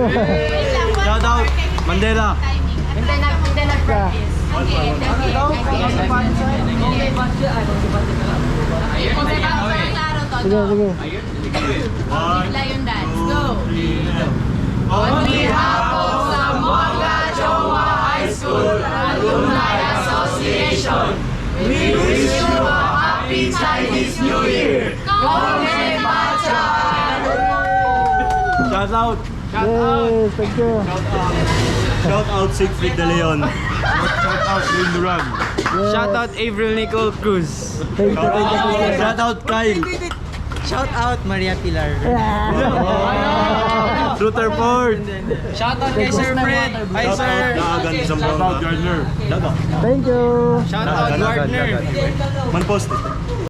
Shout out Mandela. Hindi nag-practice. Sige, sige. Bigla yung dance. Go! On behalf of Zamboanga Chongwa High School Alumni Association, we wish you a happy Chinese New Year! Kongne Pacha! Shout out. Yes, thank you. Shout out Siegfried De Leon. Shout out Lin Duran. Shout out Avril Nicole Cruz. Thank you, thank you. Shout out Kyle. Shout out Maria Pilar. Rutherford. Shout out kay Sir Fred. Hi Shout out sir. Daagan Zamboanga. Gardner. Daga. Thank you. Shout out Gardner. Man post.